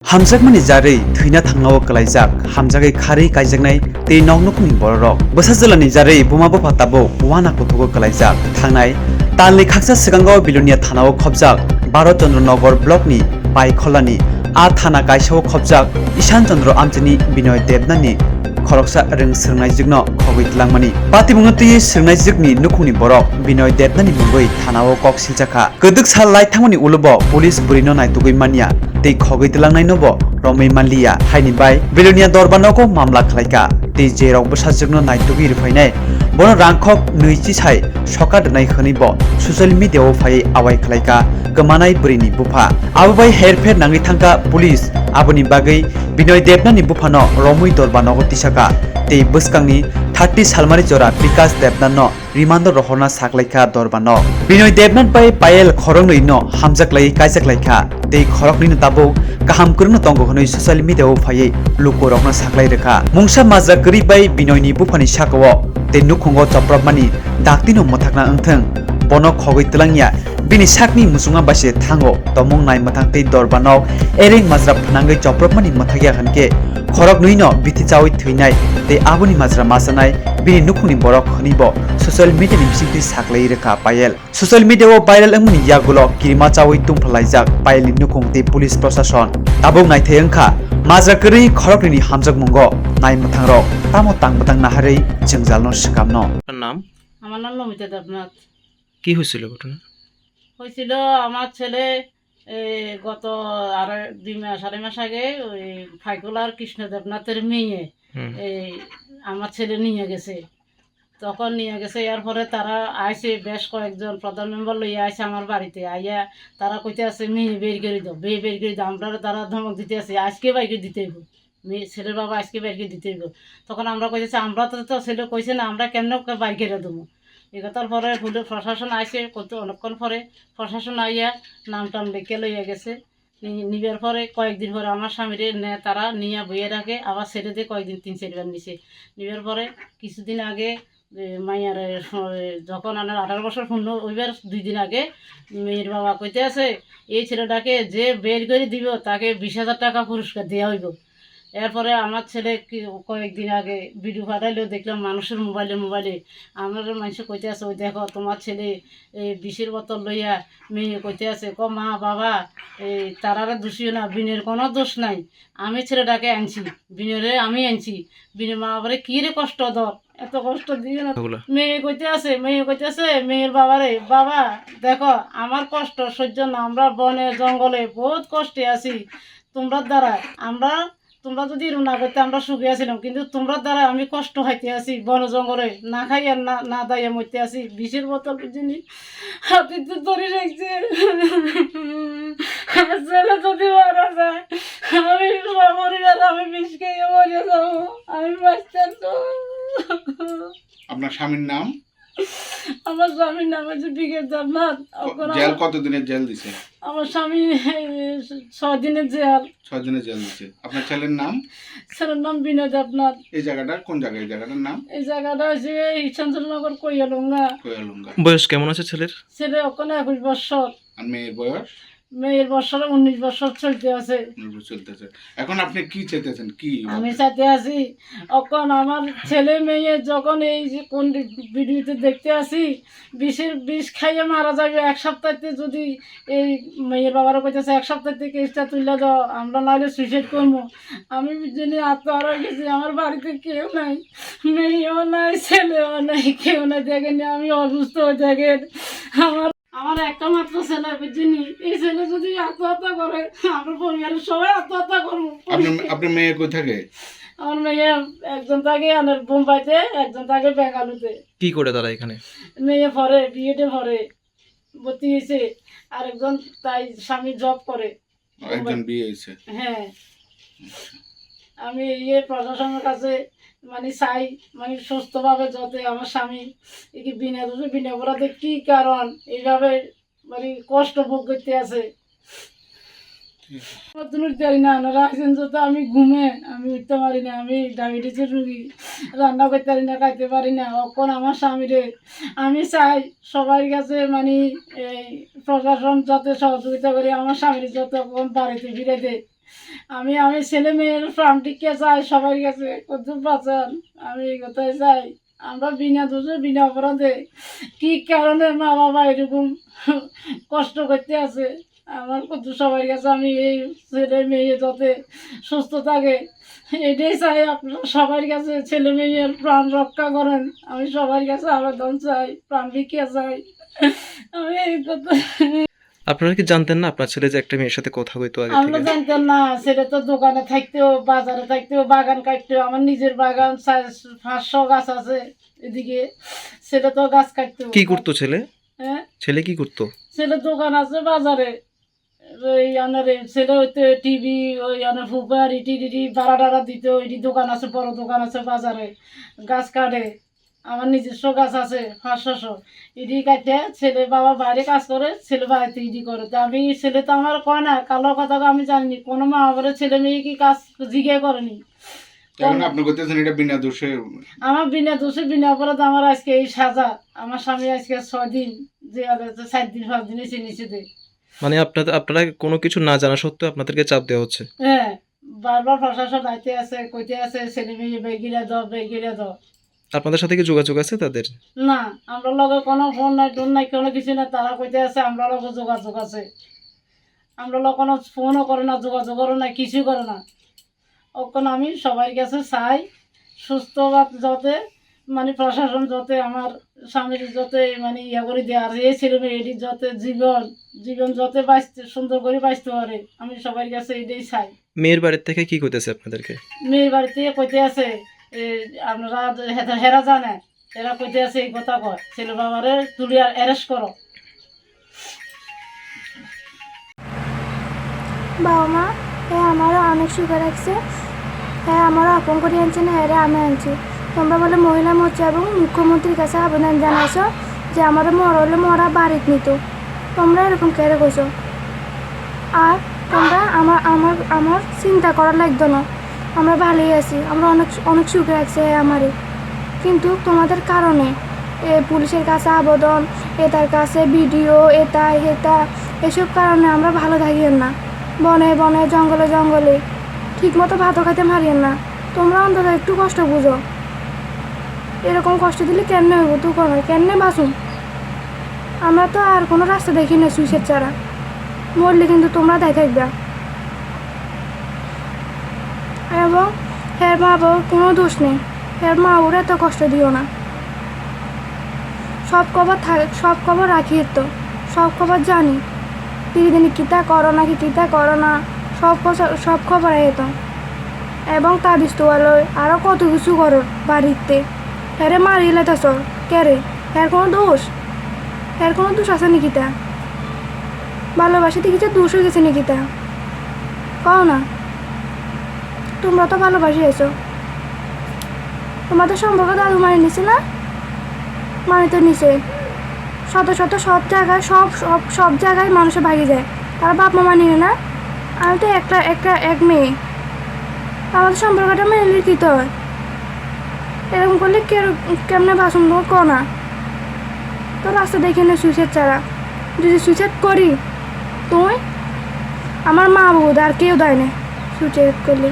Hamjakmani jari thuina thangnawo kalaijak hamjagai khari kaijaknai tei noknokni borok bwsajalani jari buma Bupha tabo wana kothogo kalaijak thangnai talni khaksa sigango bilonia thanao khobjak 12 Chandranagor blockni Chwlani a thana kaisao khobjak Ishan Chandra Amchini Binoy Debnani khoroksa reng sirnai jigno khogoi tlangmani patibunga tui sirnai jigni nukhungni borok Binoy Debnani mungoi thanao kok siljakha koduk salai thangmani ulobo police burino naitugoi mania tei khogoi tlangnai nobo romai manliya haini bai bilonia dorbanoko mamla khlaika tei jerok bwsajigno naitugoi ruphainai bono rangkhok noichi sai soka dnai khonibo social media o phai awai khlaika kamanai brini Bupha abo bai herpher nangi thangka police aboni bagai Binoy Debnani Buphano romui dorbanogo tisaka tei bwskangni 30 salmari jora Vikas Debnano rimando rohona saklaika dorbano Binoy Debnan bai payel khorongni no Hamjaklai Kaijakthani tei khorokni tabo kaham kurno tongo honoi social media o phai luko rokna saklai rekha mungsa majra gri bai Binoy ni Buphani sakawo tei nukhungo choprabmani daktino mothakna angthang bono khogoi tlangya bini sakni musunga base thango tomong nai mathang tei dorbanok ereng majra phanangai choprabmani mothagya hanke khorok nuino bithi chawi thuinai tei aboni majra masanai bini nukhuni borok khonibo social media ni bisingti saklai rekha payel social media o viral angmani yagulo kirima chawi tungphalaijak payel nukhung tei police proshashan tabok naithai angkha majra kri khorokni hamjak mungo nai mathang rok tamo tangbatang naharei jengjalno sikamno নাম আমার নাম নমিতা দেবনাথ। কি হয়েছিল ঘটনা? হয়েছিল আমার ছেলে গত আর 2 মাস 2.5 মাস আগে ওই ফাইকুলার কৃষ্ণ দেবনাথের মেয়ে এই আমার ছেলে নিয়ে গেছে। তখন নিয়ে গেছে এরপরে তারা আইসে বেশ কয়েকজন প্রধান মেম্বার লইয়া আইসে আমার বাড়িতে আইয়া তারা কইতে আছে মেয়ে বের করে দাও বের করে দাও আমরা তারা ধমক দিতে আছে আজকে বাইকে দিতে হইব মেয়ে ছেলের বাবা আজকে বাইকে দিতে হইব। তখন আমরা কইতেছি আমরা তো ছেলে কইছে না আমরা কেন বাইকে দেবো এই কথার পরে পুলিশ প্রশাসন আইসে কত অনেকক্ষণ পরে প্রশাসন আইয়া নাম টাম লিখে লইয়া গেছে নিবার পরে কয়েকদিন পরে আমার স্বামীরে তারা নিয়ে বইয়ে রাখে আবার ছেড়ে দিয়ে কয়েকদিন 3-4 বার নিছে নিবার পরে কিছুদিন আগে মাইয়ার যখন আমার 18 বছর পূর্ণ ওইবার 2 দিন আগে মেয়ের বাবা কইতে আছে এই ছেলেটাকে যে বের করে দিব তাকে 20,000 টাকা পুরস্কার দেওয়া হইব। এরপরে আমার ছেলে কয়েকদিন আগে ভিডিও পাঠাইলেও দেখলাম মানুষের মোবাইলে আমার মানুষ কইতে আছে ওই দেখো তোমার ছেলে এই বিষের বোতল লইয়া মেয়ে কইতে আছে ক মা বাবা এই তারারে দোষীও না বিনের কোনো দোষ নাই আমি ছেলেটাকে আনছি বিনরে আমি আনছি বিনের মা বাবারে কী রে কষ্ট দর এত কষ্ট দিয়ে না মেয়ে কইতে আছে মেয়ের বাবারে বাবা দেখো আমার কষ্ট সহ্য না আমরা বনে জঙ্গলে বহুত কষ্টে আছি তোমরা দ্বারা তোমরা যদি না করতে আমরা সুখে আছিলাম কিন্তু তোমরা দ্বারা আমি কষ্ট হাইতে আছি বন জঙ্গলে না খাই আর না দাইয়া মরতে আছি বিষের বোতল বুঝিনি হাতিতে ধরে রাখছে ছেলে যদি মারা যায় আমি পরিবার আমি বিষ খেয়ে মরে যাবো আমি বাঁচতে তো। আপনার স্বামীর নাম? আমার স্বামীর নাম হচ্ছে বিকেশ দেবনাথ। জেল কতদিনের জেল দিছে? আমার স্বামী 6 দিনের জেল। 6 দিনের জেল দিছে। আপনার ছেলের নাম? ছেলের নাম বিনয় দেবনাথ। এই জায়গাটা কোন জায়গা? এই জায়গাটার নাম? এই জায়গাটা হচ্ছে চন্দ্রনগর কইয়ালুঙ্গা। বয়স কেমন আছে ছেলের? ছেলে ওখানে 21 বছর। আর মেয়ের বয়স? মেয়ের বছর 19 বছর চলতে আছে। এখন আপনি কি চাইতেছেন? কি আমি চাইতে আছি এখন আমার ছেলে মেয়ে যখন এই যে কোন ভিডিওতে দেখতে আসি বিষ খাইয়ে মারা যাবে 1 সপ্তাহতে যদি এই মেয়ের বাবারও কইতেছে 1 সপ্তাহ থেকে কেসটা তুলে দাও আমরা নাহলে সুইসাইড করবো। আমি জেনে আত্মহারা হয়ে গেছি আমার বাড়িতে কেউ নাই মেয়েও নাই ছেলেও নাই কেউ নাই দেখেনি আমি অসুস্থ দেখেন আমার একটা মাত্র ছেলে বুঝিনি এই ছেলে যদি আত্মহত্যা করে আমার পরিবারের সবাই আত্মহত্যা করবো। আপনার মেয়ে কই থাকে? আমার মেয়ে একজন থাকে বোম্বাইতে একজন থাকে বেঙ্গালুরুতে। কি করে তারা এখানে? মেয়ে পড়ে বিএডে পড়ে ভর্তি হয়েছে আর একজন তাই স্বামী জব করে একজন বিয়ে হয়েছে। হ্যাঁ আমি প্রশাসনের কাছে মানে চাই মানে সুস্থভাবে যাতে আমার স্বামী কি বিনা অপরাধে কি কারণ এইভাবে মানে কষ্ট ভোগ করতে আছে আমি ঘুমে আমি উঠতে পারি না আমি ডায়াবেটিসের রুগী রান্না করতে পারি না খাইতে পারি না এখন আমার স্বামীরে আমি চাই সবার কাছে মানে এই প্রশাসন যাতে সহযোগিতা করে আমার স্বামীর যত বাড়িতে ফিরে দেয় আমি আমি ছেলে মেয়ের প্রাণ টিকে চাই সবার কাছে কত বাঁচান, আমি এই কথাই চাই। আমরা বিনা দোষে বিনা অপরাধে কি কারণে মা বাবা এরকম কষ্ট করতে আছে, আমার কত সবার কাছে আমি এই ছেলে মেয়ে যাতে সুস্থ থাকে এটাই চাই। আপনারা সবার কাছে ছেলে মেয়ের প্রাণ রক্ষা করেন, আমি সবার কাছে আবেদন চাই, প্রাণ ভিক্ষা চাই। আমি এই কথা আপনারা কি জানতেন না আপনার ছেলে যে একটা মেয়ের সাথে কথা কইতো আগে আমরা থেকে? জানতাম না, ছেলে তো দোকানে থাকতেও বাজারে থাকতেও বাগান কাটতেও, আমার নিজের বাগান 500 গাছ আছে এদিকে, ছেলে তো গাছ কাটতো। কি করতো ছেলে? হ্যাঁ, ছেলে কি করতো? ছেলে দোকান আছে বাজারে, ওই আনারে ছেলে হইতে টিভি ওই আনার ফুপার ইটি টিটি ভাড়া টাড়া দিত, এটি দোকান আছে, বড় দোকান আছে বাজারে, গাছ কাটে। আমার নিজস্ব গাছ আছে 500 ইডি কাটে, ছেলে বাবা বাইরে কাজ করে, ছেলে বাড়িতে ইডি করে। তো আমি ছেলে তো আমার কয় না, কালো কথা তো আমি জানিনি, কোনো মা বাবার ছেলে মেয়ে কি কাজ জিজ্ঞে করেনি। এখন আপনি করতেছেন এটা বিনা দোষে। আমার বিনা দোষে বিনা অপরাধ আমার আজকে এই সাজা। আমার স্বামী আজকে 6 দিন যে 7 দিন 5 দিন এসে নিচে দেয়। মানে আপনারা কোনো কিছু না জানা সত্ত্বেও আপনাদেরকে চাপ দেওয়া হচ্ছে? হ্যাঁ, বারবার প্রশাসন দায়িত্বে আছে, কইতে আছে ছেলে মেয়ে বেগিরা দাও বেগিরা দাও। আপনাদের সাথে কি যোগাযোগ আছে তাদের? না, আমরা লগে কোনো ফোন নাই টোন নাই, কোনো কিছু না। তারা কইতে আছে আমরা লগে যোগাযোগ আছে, আমরা লগে কোনো ফোনও করে না, যোগাযোগও না, কিছু করে না। ওখানে আমি সবাই কাছে চাই সুস্থ যাতে মানে প্রশাসন যাতে আমার স্বামীর যাতে মানে ইয়া করে দেয়, আর এই ছেলে মেয়ে এটি যাতে জীবন যাতে বাঁচতে সুন্দর করে বাঁচতে পারে, আমি সবার কাছে এটাই চাই। মেয়ের বাড়ির থেকে কি কইতেছে আপনাদেরকে? মেয়ের বাড়ি থেকে কইতে আছে আপনারা হেরা জানে, এরা কইতে আছে এই কথা কয় ছেলে বাবারে তুলি অ্যারেস্ট করো। বাবা মা আমারও অনেক সুখে রাখছে, আমারও আপন করে আনছে না, আমি আনছি। তোমরা বলে মহিলা মোর্চা এবং মুখ্যমন্ত্রীর কাছে আবেদন জানাইছো যে আমারও হলে মরা বাড়িতে নিত, তোমরা এরকম কেড়ে গেছো। আর তোমরা আমার চিন্তা করা লাগতো না, আমরা ভালোই আছি, আমরা অনেক সুখে রাখছে আমারে। কিন্তু তোমাদের কারণে পুলিশের কাছে আবেদন, এটার কাছে ভিডিও, এটা এসব কারণে আমরা ভালো থাকি না। বনে বনে জঙ্গলে জঙ্গলে ঠিকমতো ভাতও খাইতে পারিয়েন না। তোমরা অন্তত একটু কষ্ট বুঝো, এরকম কষ্ট দিলে কেমনে হইব, তুই কোনো কেমনে বাঁচুন? আমরা তো আর কোনো রাস্তা দেখি না সুইচের ছাড়া, মরলে কিন্তু তোমরা দায় থাকবে। এবং হের মা বাবার কোনো দোষ নেই, হের মা ওরা এত কষ্ট দিও না। সব খবর রাখি, তো সব খবর জানি, দিদি কিতা করো না কি কিতা করো না, সব খবর তো। এবং তা বিস্তু ভালো আরও কত কিছু করো বাড়িতে, হ্যারে মারিলে তো সর কেরে, হ্যার কোনো দোষ আছে নাকি? তা ভালোবাসিতে কিছু দোষ হয়ে গেছে নাকি? তা কও না, তোমরা তো ভালোবাসি এসো, তোমাদের সম্পর্ক দাদু মানে নিছে না, মানে তো নিছে। শত সব জায়গায় সব জায়গায় মানুষে ভাগে যায়, তারা বাপ মা মানিয়ে না। আমি তো এক মেয়ে, আমাদের সম্পর্কটা মেনে লিখিত হয়, এরকম করলে কেমনে বাসন কো না। তো রাস্তা দেখে না সুইসাইড ছাড়া, যদি সুইসাইড করি তুই আমার মা বাবু আর কেউ দেয় না সুইসাইড করলে।